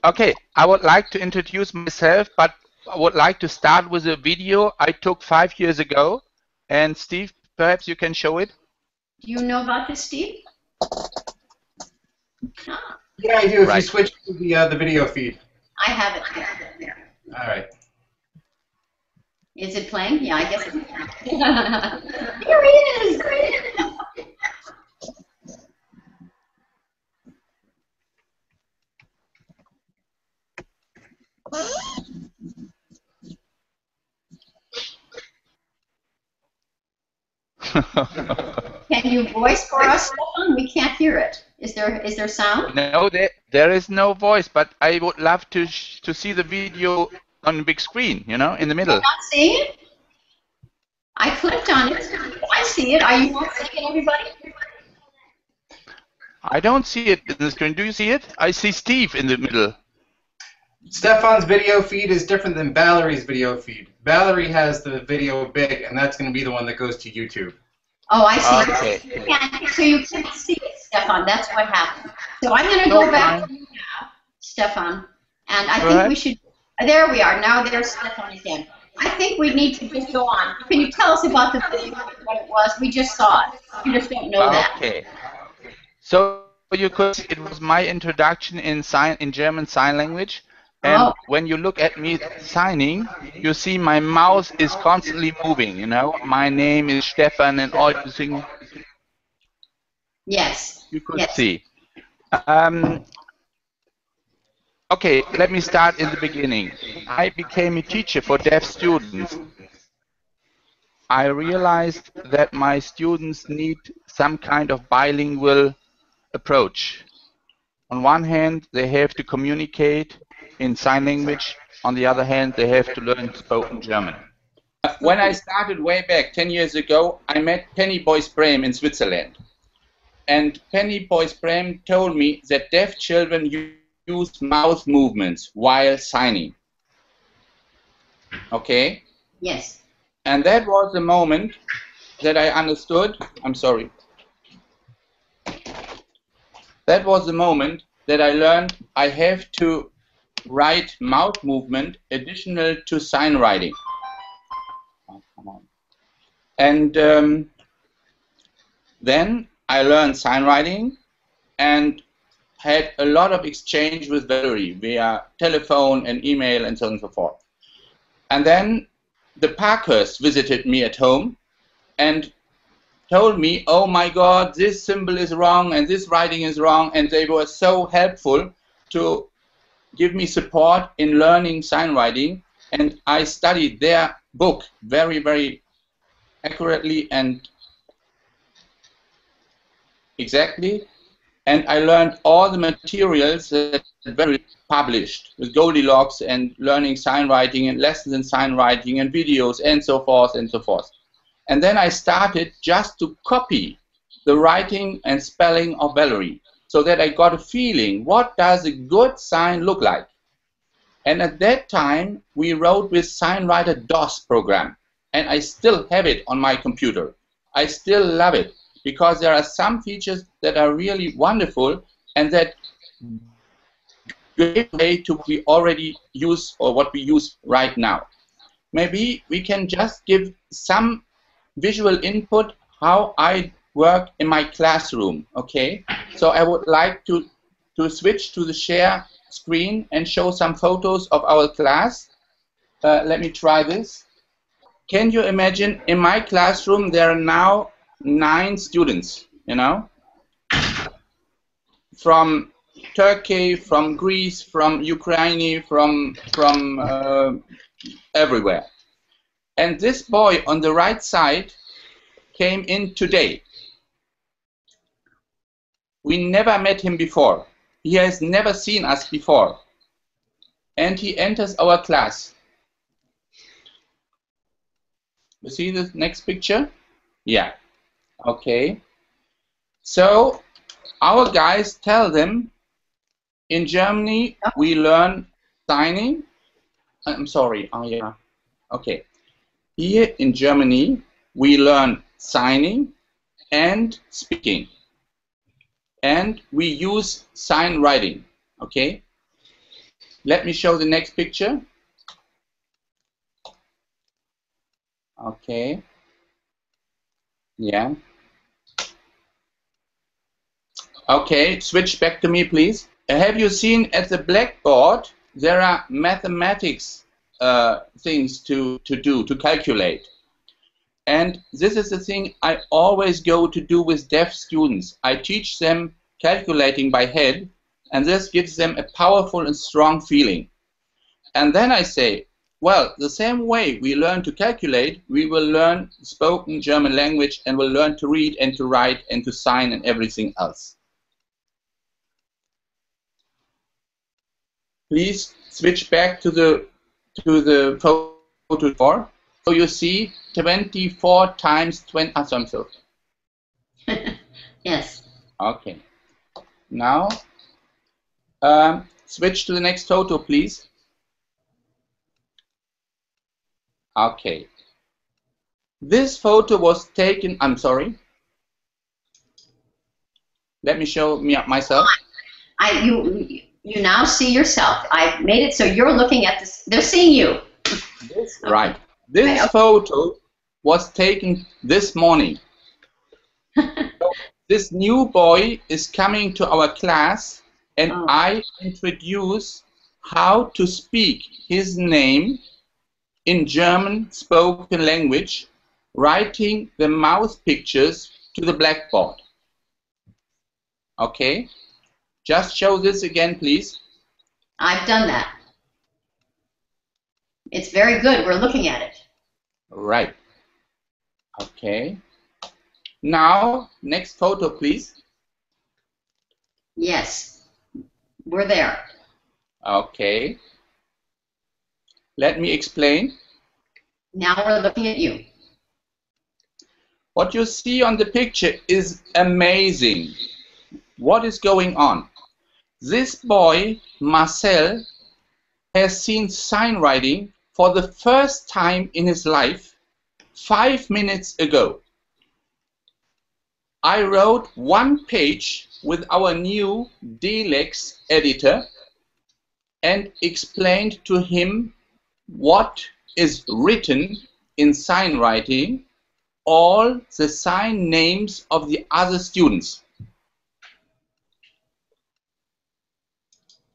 Okay, I would like to introduce myself, but I would like to start with a video I took 5 years ago. And Steve, perhaps you can show it. Do you know about this, Steve? Yeah, I do. If you Right. switch to the video feed. I have it there. All right. Is it playing? Yeah, I guess it's playing. Here he is! Can you voice for us, Stefan? We can't hear it. Is there sound? No, there is no voice, but I would love to see the video on the big screen, you know, in the middle. You're not seeing it? I clicked on it. I see it. Are you not seeing it, everybody? I don't see it in the screen. Do you see it? I see Steve in the middle. Stefan's video feed is different than Valerie's video feed. Valerie has the video big, and that's going to be the one that goes to YouTube. Oh, I see. Okay. So you can't see it, Stefan. That's what happened. So I'm going to go back to you now, Stefan. And I think we should. There we are. Now there's Stefan again. I think we need to just go on. Can you tell us about the video, what it was? We just saw it. You just don't know that. Okay. So you could see it was my introduction in German Sign Language. And when you look at me signing, you see my mouth is constantly moving, you know. My name is Stefan and all these things. Yes. You could see. Okay, let me start in the beginning. I became a teacher for deaf students. I realized that my students need some kind of bilingual approach. On one hand, they have to communicate in sign language. On the other hand, they have to learn spoken German. When I started way back 10 years ago, I met Penny Boyce-Brame in Switzerland. And Penny Boyce-Brame told me that deaf children use mouth movements while signing. Okay? Yes. And that was the moment that I understood. I'm sorry. That was the moment that I learned I have to write mouth movement additional to sign writing. Oh, come on. And then I learned sign writing and had a lot of exchange with Valerie via telephone and email and so on and so forth. And then the Parkers visited me at home and told me, oh my God, this symbol is wrong and this writing is wrong, and they were so helpful to give me support in learning sign writing, and I studied their book very, very accurately and exactly, and I learned all the materials that were published with Goldilocks and learning sign writing and lessons in sign writing and videos and so forth and so forth. And then I started just to copy the writing and spelling of Valerie so that I got a feeling, what does a good sign look like? And at that time, we wrote with SignWriter DOS program, and I still have it on my computer. I still love it because there are some features that are really wonderful and that give way to what we already use or what we use right now. Maybe we can just give some visual input how I work in my classroom, okay? So I would like to switch to the share screen and show some photos of our class. Let me try this. Can you imagine, in my classroom there are now 9 students, you know? From Turkey, from Greece, from Ukraine, from everywhere. And this boy on the right side came in today. We never met him before. He has never seen us before. And he enters our class. You see the next picture? Yeah. Okay. So our guys tell them, in Germany we learn signing. I'm sorry. Oh yeah. Okay. Here in Germany, we learn signing and speaking. And we use sign writing, okay? let me show the next picture. Okay. Yeah. Okay, switch back to me, please. Have you seen at the blackboard there are mathematics things to do, to calculate? And this is the thing I always go to do with deaf students. I teach them calculating by head, and this gives them a powerful and strong feeling. And then I say, well, the same way we learn to calculate, we will learn spoken German language and will learn to read and to write and to sign and everything else. Please switch back to the photo 4. So you see 24 times 20. I'm sorry. Yes. Okay. Now switch to the next photo, please. Okay. This photo was taken. I'm sorry. Let me show myself. You now see yourself. I've made it so you're looking at this. They're seeing you. Right. This photo was taken this morning. So this new boy is coming to our class, and I introduce how to speak his name in German spoken language, writing the mouth pictures to the blackboard. Okay? Just show this again, please. I've done that. It's very good. We're looking at it. Right. Okay. Now, next photo, please. Yes. We're there. Okay. Let me explain. Now we're looking at you. What you see on the picture is amazing. What is going on? This boy, Marcel, has seen SignWriting for the first time in his life 5 minutes ago. I wrote 1 page with our new DLEX editor and explained to him what is written in SignWriting, all the sign names of the other students.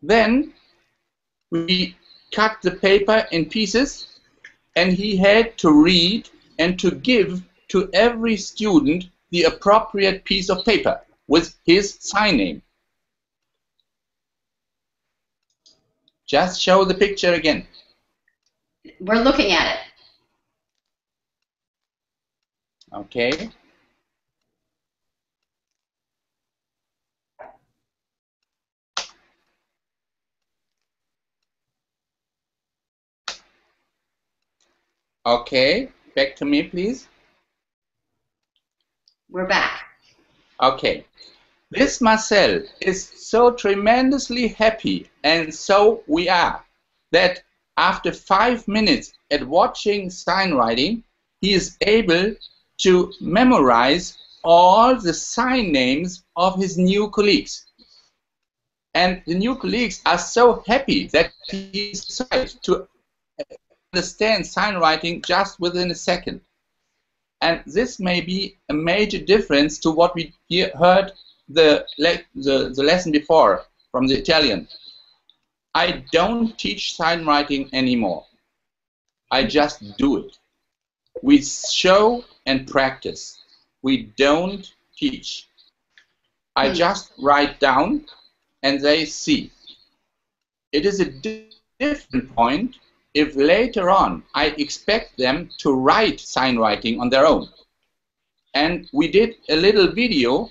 Then we cut the paper in pieces, and he had to read and to give to every student the appropriate piece of paper with his sign name. Just show the picture again. We're looking at it. Okay. Okay, back to me, please. We're back. Okay. This Marcel is so tremendously happy, and so we are, that after 5 minutes at watching SignWriting, he is able to memorize all the sign names of his new colleagues. And the new colleagues are so happy that he decided to understand SignWriting just within a second. And this may be a major difference to what we heard the lesson before from the Italian. I don't teach SignWriting anymore. I just do it. We show and practice. We don't teach. I just write down and they see. It is a different point if later on I expect them to write SignWriting on their own. And we did a little video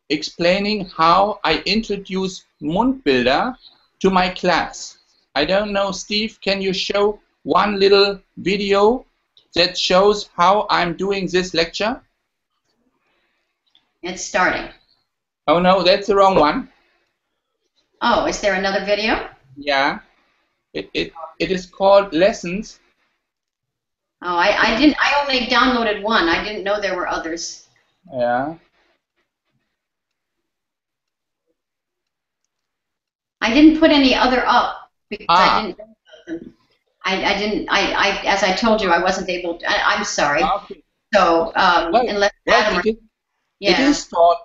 explaining how I introduce Mundbilder to my class. I don't know, Steve, can you show one little video that shows how I'm doing this lecture? It's starting. Oh no, that's the wrong one. Oh, is there another video? Yeah. It is called Lessons. Oh, I only downloaded one. I didn't know there were others. Yeah. I didn't put any other up because I didn't know about them. I didn't. As I told you, I wasn't able to. I'm sorry. Okay. So unless Adam. It is taught.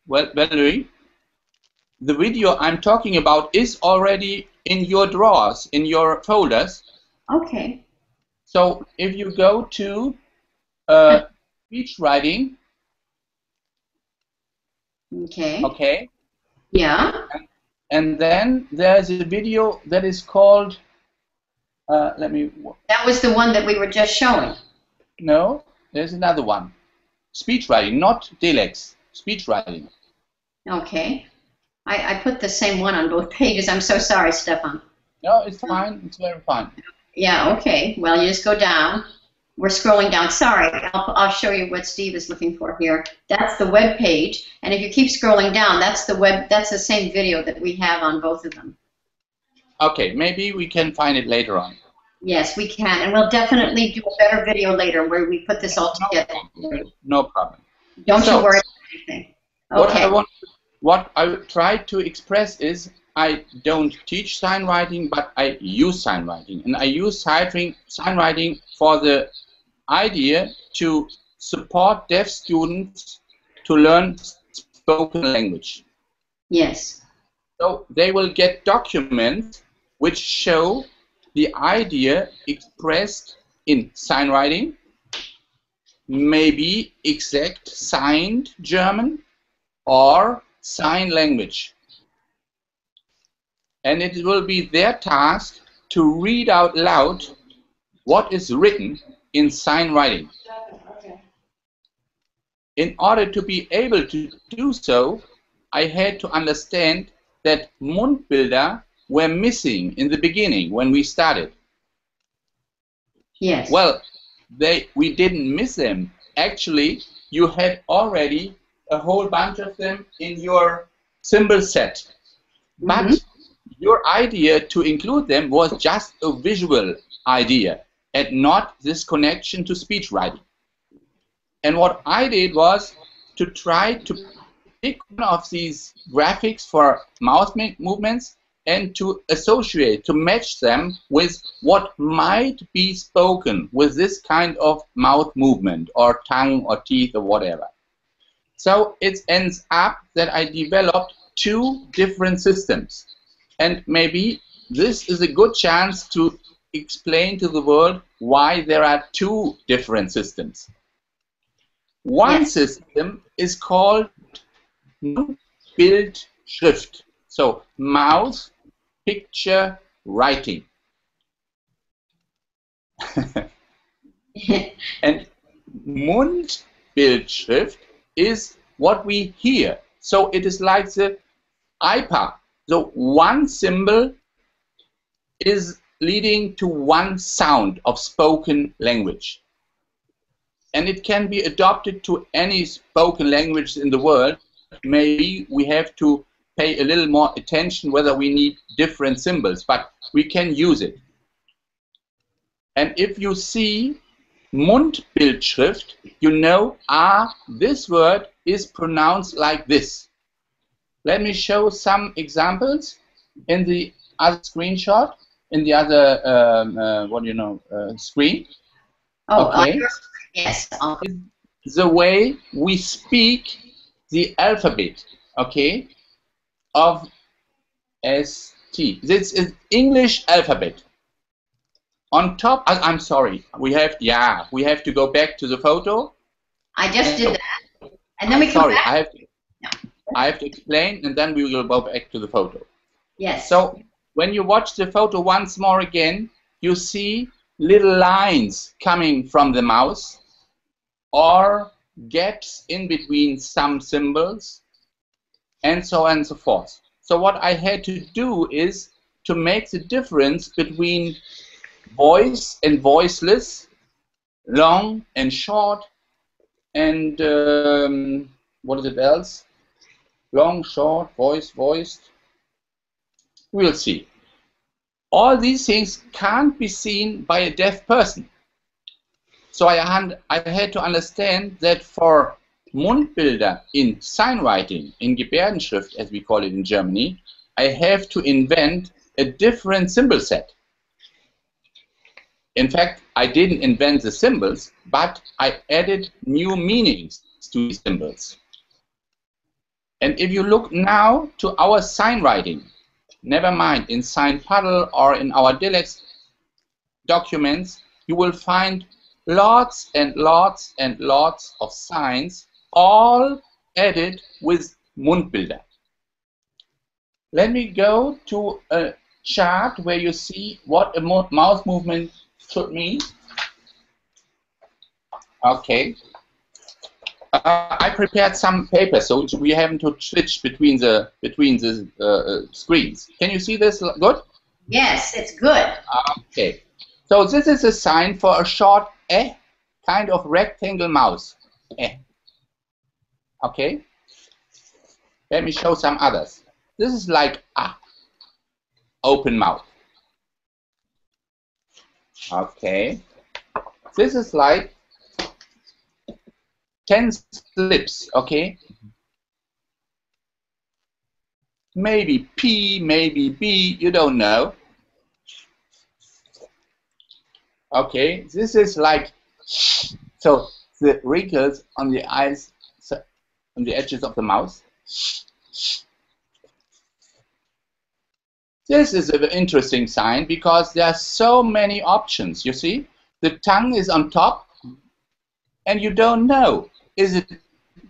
Well, Valerie, the video I'm talking about is already in your drawers, in your folders. Okay. So if you go to SpeechWriting. Okay. Okay. Yeah. And then there's a video that is called. Let me. That was the one that we were just showing. No, there's another one. SpeechWriting, not Delex. SpeechWriting. Okay. I put the same one on both pages. I'm so sorry, Stefan. No, it's fine. It's very fine. Yeah, okay. Well, you just go down. We're scrolling down. Sorry, I'll show you what Steve is looking for here. That's the web page, and if you keep scrolling down, that's the same video that we have on both of them. Okay, maybe we can find it later on. Yes, we can, and we'll definitely do a better video later where we put this all together. No problem. Don't you worry about anything. Okay. What I try to express is I don't teach SignWriting, but I use SignWriting, and I use SignWriting for the idea to support deaf students to learn spoken language. Yes. So they will get documents which show the idea expressed in SignWriting, maybe exact signed German or sign language. And it will be their task to read out loud what is written in SignWriting. In order to be able to do so, I had to understand that Mundbilder were missing in the beginning when we started. Yes. Well, we didn't miss them. Actually, you had already a whole bunch of them in your symbol set. But your idea to include them was just a visual idea and not this connection to speech writing. And what I did was to try to pick one of these graphics for mouth movements and to associate, to match them with what might be spoken with this kind of mouth movement or tongue or teeth or whatever. So it ends up that I developed two different systems. And maybe this is a good chance to explain to the world why there are two different systems. One system is called Bildschrift, so mouth picture writing. And Mundbildschrift is what we hear. So it is like the iPad. So one symbol is leading to one sound of spoken language. And it can be adopted to any spoken language in the world. Maybe we have to pay a little more attention whether we need different symbols, but we can use it. And if you see Mundbildschrift, you know, this word is pronounced like this. Let me show some examples in the other screenshot, in the other, screen. Oh, okay. Yes. The way we speak the alphabet, okay, of ST. This is English alphabet. On top, I'm sorry, we have to go back to the photo. I just did that. And then we come back. I have to explain, and then we will go back to the photo. Yes. So when you watch the photo once more again, you see little lines coming from the mouse or gaps in between some symbols, and so on and so forth. So what I had to do is to make the difference between voice and voiceless, long and short, and what is it else? Long, short, voice, voiced. We'll see. All these things can't be seen by a deaf person. So I had to understand that for Mundbilder in SignWriting, in Gebärdenschrift as we call it in Germany, I have to invent a different symbol set. In fact, I didn't invent the symbols, but I added new meanings to these symbols. And if you look now to our SignWriting, never mind in SignPuddle or in our Dilex documents, you will find lots and lots and lots of signs, all added with Mundbilder. Let me go to a chart where you see what a mouse movement should mean. Okay. I prepared some paper, so we haven't to switch between the screens. Can you see this good? Yes, it's good. Okay. So this is a sign for a short kind of rectangle mouse. Okay. Let me show some others. This is like open mouth. Okay. This is like 10 lips, okay? Maybe P, maybe B, you don't know. Okay, this is like, so the wrinkles on the eyes, on the edges of the mouth. This is an interesting sign because there are so many options, you see? The tongue is on top and you don't know. Is it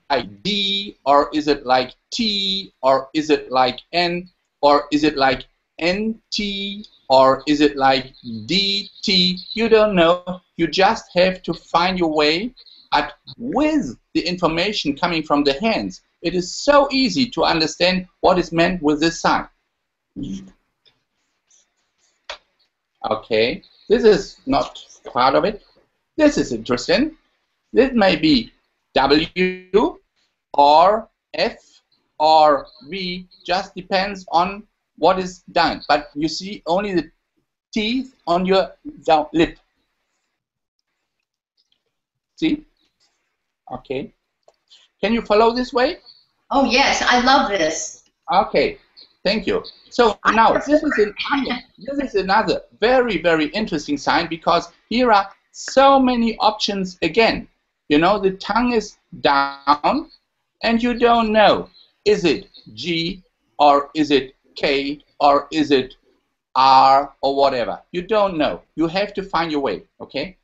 like D, or is it like T, or is it like N, or is it like NT, or is it like DT? You don't know. You just have to find your way. But with the information coming from the hands, it is so easy to understand what is meant with this sign. Okay, this is not part of it. This is interesting. This may be W or F or V, just depends on what is done. But you see only the teeth on your lip. See? Okay. Can you follow this way? Oh yes, I love this. Okay, thank you. So now this is another very, very interesting sign because here are so many options again. You know, the tongue is down and you don't know, is it G or is it K or is it R or whatever. You don't know. You have to find your way, okay?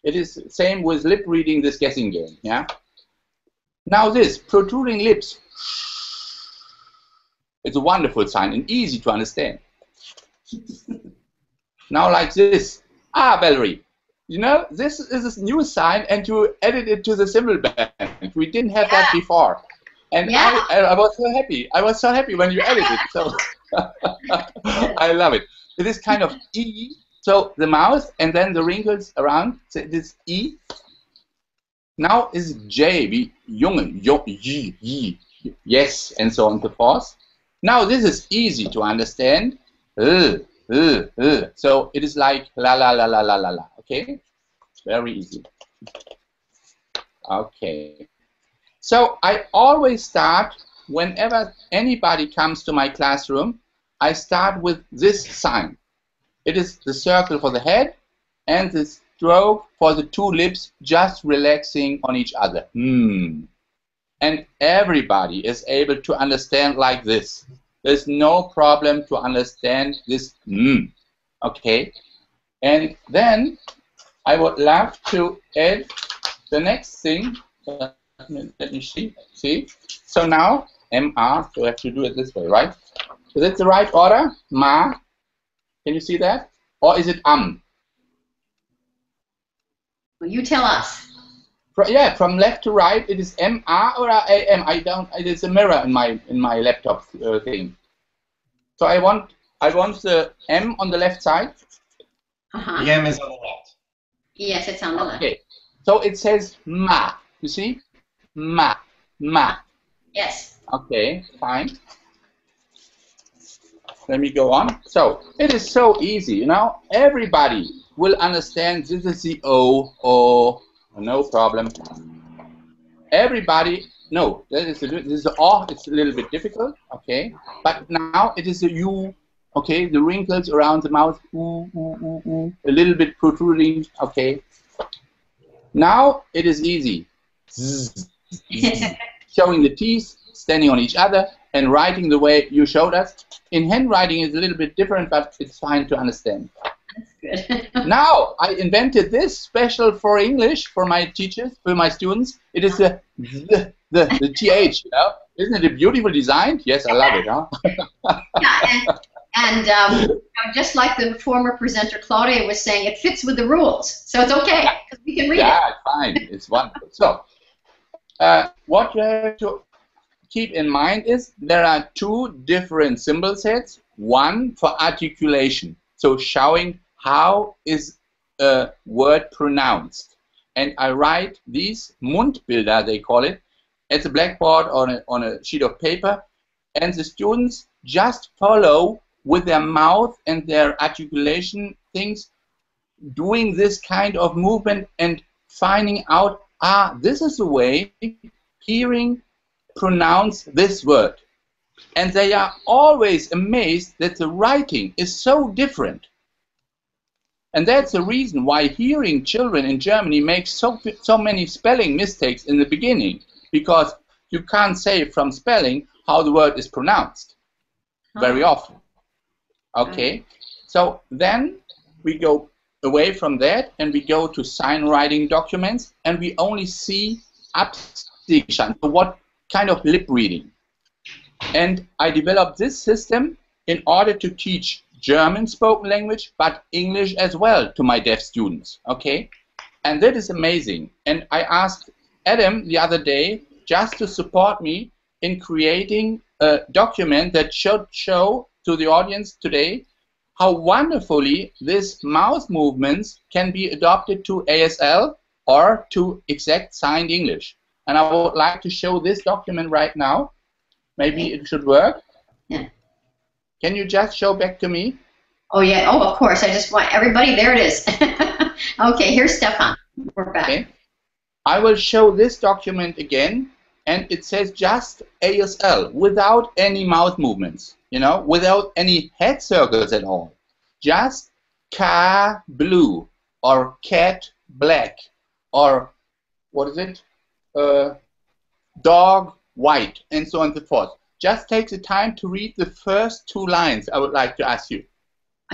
It is same with lip reading, this guessing game, yeah? Now this, protruding lips. It's a wonderful sign and easy to understand. Now like this. Valerie. You know, this is a new sign and you added it to the symbol bank. We didn't have that before. And yeah. I was so happy. I was so happy when you added it. So I love it. It is kind of E. So the mouth and then the wrinkles around. So this E. Now is J. Wie Junge. J. Yes. And so on and so forth. Now this is easy to understand. So it is like la la la la la la la. Okay, very easy. Okay, so I always start whenever anybody comes to my classroom. I start with this sign. It is the circle for the head and the stroke for the two lips, just relaxing on each other. And everybody is able to understand like this. There's no problem to understand this. Okay, and then I would love to add the next thing. Let me see. So now MR. So I have to do it this way, right? So that's the right order. Ma. Can you see that? Or is it Well, you tell us. Yeah, from left to right, it is MR or AM. I don't. It is a mirror in my laptop thing. So I want the M on the left side. The M is on the left. Yes, it's on the left. Okay. So it says ma. You see, ma. Yes. Okay, fine. Let me go on. So it is so easy, you know. Everybody will understand. This is the O. No problem. Everybody, no, this is the O. It's a little bit difficult, okay. But now it is a U, Okay, the wrinkles around the mouth, a little bit protruding. Okay. Now it is easy. Showing the teeth, standing on each other, and writing the way you showed us. In handwriting it's a little bit different, but it's fine to understand. That's good. Now I invented this special for English for my teachers, for my students. It is the TH. You know? Isn't it a beautiful design? Yes, I love it. Huh? Yeah, and you know, just like the former presenter Claudia was saying, it fits with the rules, so it's okay because we can read it. Yeah, it's fine. It's wonderful. So, what you have to keep in mind is there are two different symbol sets. One for articulation, so showing how is a word pronounced. And I write these Mundbilder, they call it, at the blackboard on a sheet of paper, and the students just follow with their mouth and their articulation things, doing this kind of movement and finding out, this is the way hearing pronounce this word. And they are always amazed that the writing is so different. And that's the reason why hearing children in Germany make so many spelling mistakes in the beginning, because you can't say from spelling how the word is pronounced very often. Okay, so then we go away from that and we go to sign writing documents, and we only see Absichern, so what kind of lip reading. And I developed this system in order to teach German spoken language, but English as well to my deaf students. Okay, and that is amazing. And I asked Adam the other day just to support me in creating a document that should show to the audience today how wonderfully this mouth movements can be adopted to ASL or to exact signed English. And I would like to show this document right now. Maybe it should work. Yeah. Can you just show back to me? Oh, yeah. Oh, of course. I just want everybody. There it is. Okay, here's Stefan. We're back. Okay. I will show this document again, and it says just ASL without any mouth movements, you know, without any head circles at all. Just car blue or cat black or what is it? Dog white, and so on and so forth. Just take the time to read the first two lines. I would like to ask you.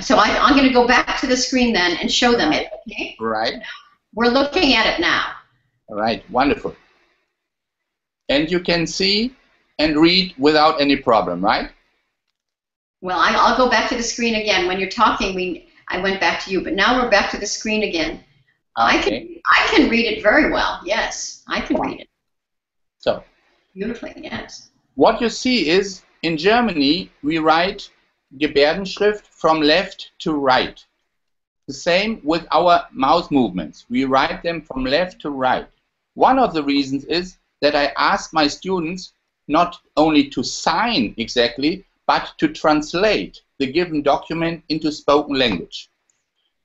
So I'm going to go back to the screen then and show them it. Okay. Right. We're looking at it now. All right. Wonderful. And you can see and read without any problem, right? Well, I'll go back to the screen again. When you're talking, I went back to you, but now we're back to the screen again. Okay. I can read it very well. Yes, I can read it. So. Beautifully, yes. What you see is, in Germany, we write Gebärdenschrift from left to right. The same with our mouth movements. We write them from left to right. One of the reasons is that I ask my students not only to sign exactly, but to translate the given document into spoken language.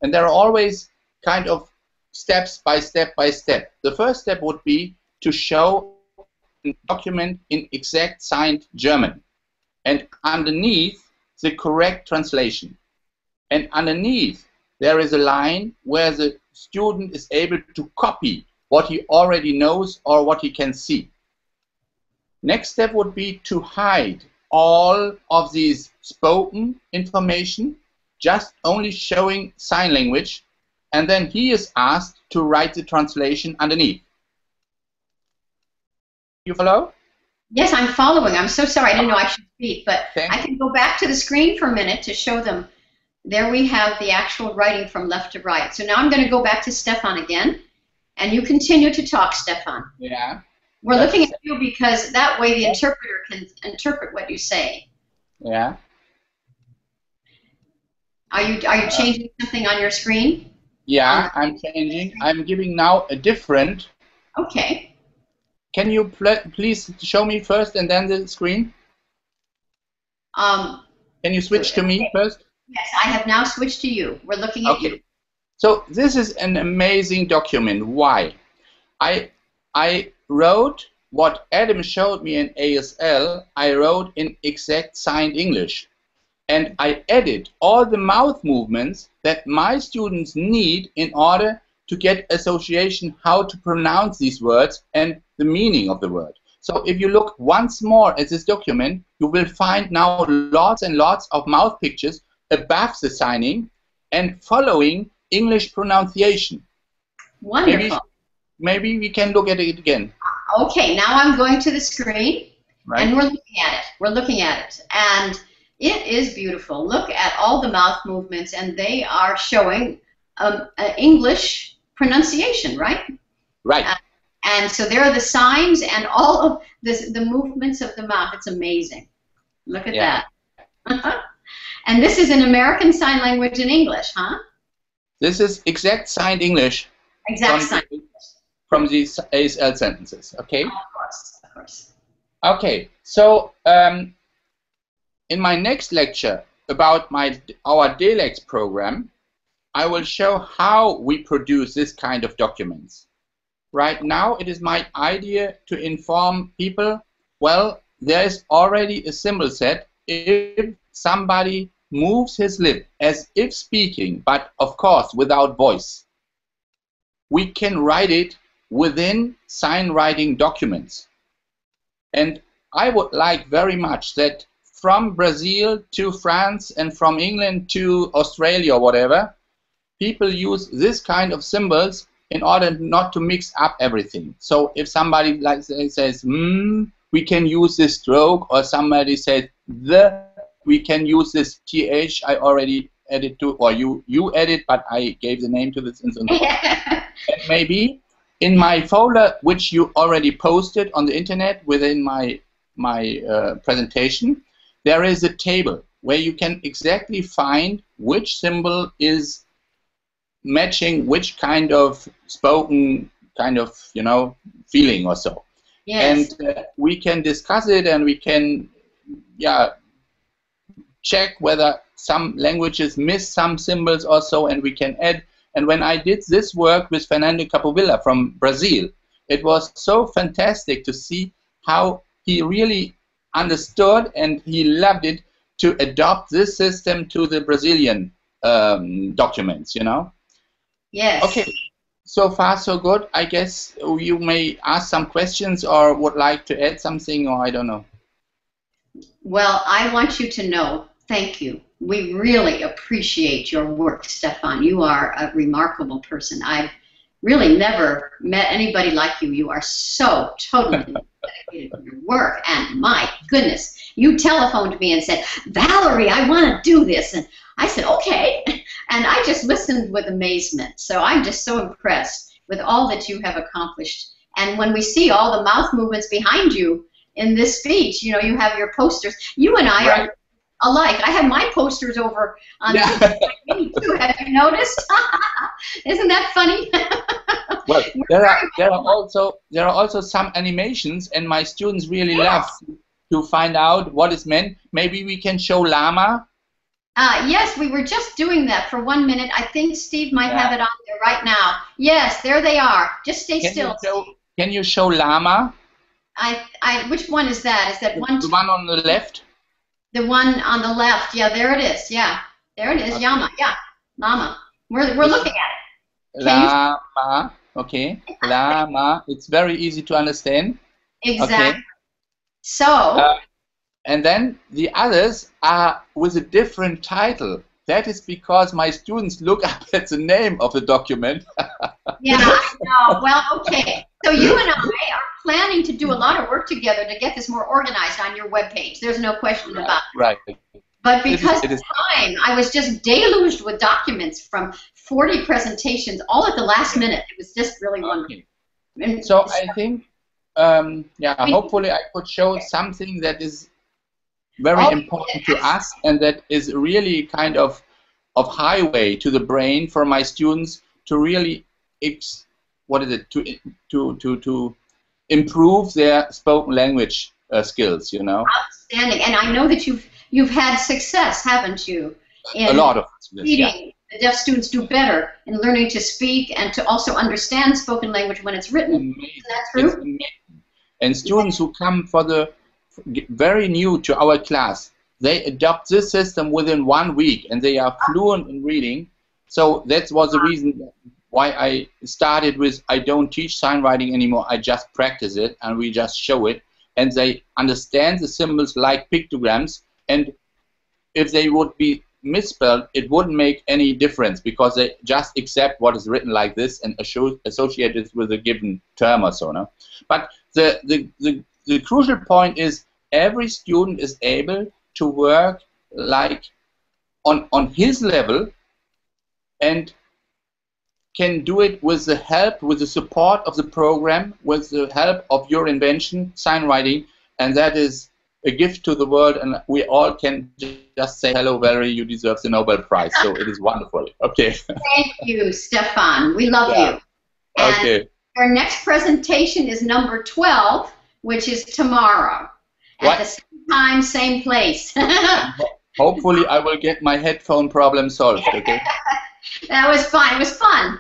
And there are always kind of steps by step by step. The first step would be to show a document in exact signed German, and underneath the correct translation. And underneath there is a line where the student is able to copy what he already knows or what he can see. Next step would be to hide all of these spoken information, just only showing sign language, and then he is asked to write the translation underneath. You follow? Yes, I'm following. I'm so sorry. I didn't know I should speak, but okay. I can go back to the screen for a minute to show them. There we have the actual writing from left to right. So now I'm going to go back to Stefan again, and you continue to talk, Stefan. Yeah. We're looking at you because that way the interpreter can interpret what you say. Yeah. Are you changing something on your screen? Yeah, I'm changing. I'm giving now a different. Okay. Can you please show me first and then the screen? Can you switch to me first? Yes, I have now switched to you. We're looking at you. So this is an amazing document. Why? I wrote what Adam showed me in ASL, I wrote in exact signed English. and I edit all the mouth movements that my students need in order to get association how to pronounce these words and the meaning of the word. So if you look once more at this document, you will find now lots and lots of mouth pictures above the signing and following English pronunciation. Wonderful. Maybe we can look at it again. Okay, now I'm going to the screen, right. And we're looking at it. We're looking at it, and it is beautiful. Look at all the mouth movements, and they are showing English pronunciation, right? Right. And so there are the signs and all of the movements of the mouth. It's amazing. Look at that. And this is an American Sign Language in English, huh? This is exact signed English. Exact sign English. From these ASL sentences, okay? Of course, of course. Okay, so in my next lecture about our DELEX program, I will show how we produce this kind of documents. Right now, it is my idea to inform people, well, there is already a symbol set if somebody moves his lip as if speaking, but of course without voice. We can write it within SignWriting documents. And I would like very much that from Brazil to France and from England to Australia or whatever, people use this kind of symbols in order not to mix up everything. So if somebody says, we can use this stroke, or somebody says, we can use this TH, I already added to, or you edit, but I gave the name to this instance. Maybe in my folder, which you already posted on the internet within my presentation, there is a table where you can exactly find which symbol is matching which kind of spoken kind of, feeling or so. Yes. And we can discuss it, and we can, check whether some languages miss some symbols or so, and we can add. And when I did this work with Fernando Capovilla from Brazil, it was so fantastic to see how he really understood and he loved it to adopt this system to the Brazilian documents, Yes. Okay, so far so good. I guess you may ask some questions or would like to add something, or I don't know. Well, I want you to know, thank you. We really appreciate your work, Stefan. You are a remarkable person. I've really never met anybody like you. You are so totally dedicated to your work, and my goodness, you telephoned me and said, Valerie, I want to do this. And I said, okay. And I just listened with amazement. So I'm just so impressed with all that you have accomplished. And when we see all the mouth movements behind you in this speech, you have your posters. You and I are alike. I have my posters over on the too. Have you noticed? Isn't that funny? Well, there are also some animations, and my students really love to find out what is meant. Maybe we can show llama. Yes, we were just doing that for 1 minute. I think Steve might have it on there right now. Yes, there they are. Just stay still. Can you show llama? Which one is that? Is that one? The one on the left. The one on the left. Yeah, there it is. Yeah, there it is. Okay. Llama. Yeah, llama. We're looking at it. Llama. Okay. Llama. It's very easy to understand. Exactly. Okay. So. And then the others are with a different title. That is because my students look up at the name of the document. Yeah, I know. Well, okay. So you and I are planning to do a lot of work together to get this more organized on your webpage. There's no question about it. Right. But because of time, I was just deluged with documents from 40 presentations, all at the last minute. It was just really wonderful. So I think, hopefully I could show something that is very important to us, and that is really kind of highway to the brain for my students to really to improve their spoken language skills, Outstanding. And I know that you've had success, haven't you? In a lot of teaching the deaf students do better in learning to speak and to also understand spoken language when it's written. Amazing. Is that true? And students who come for the very new to our class, they adopt this system within 1 week, and they are fluent in reading. So that was the reason why I started with, I don't teach sign writing anymore, I just practice it, and we just show it, and they understand the symbols like pictograms, and if they would be misspelled, it wouldn't make any difference, because they just accept what is written like this and associate it with a given term or so. No? But the crucial point is every student is able to work like on his level, and can do it with the help, with the support of the program, with the help of your invention, SignWriting, and that is a gift to the world, and we all can just say, hello, Valerie, you deserve the Nobel Prize. So it is wonderful. Okay. Thank you, Stefan. We love you. And okay. Our next presentation is number 12, which is tomorrow. At the same time, same place. Hopefully I will get my headphone problem solved, okay? That was fun. It was fun.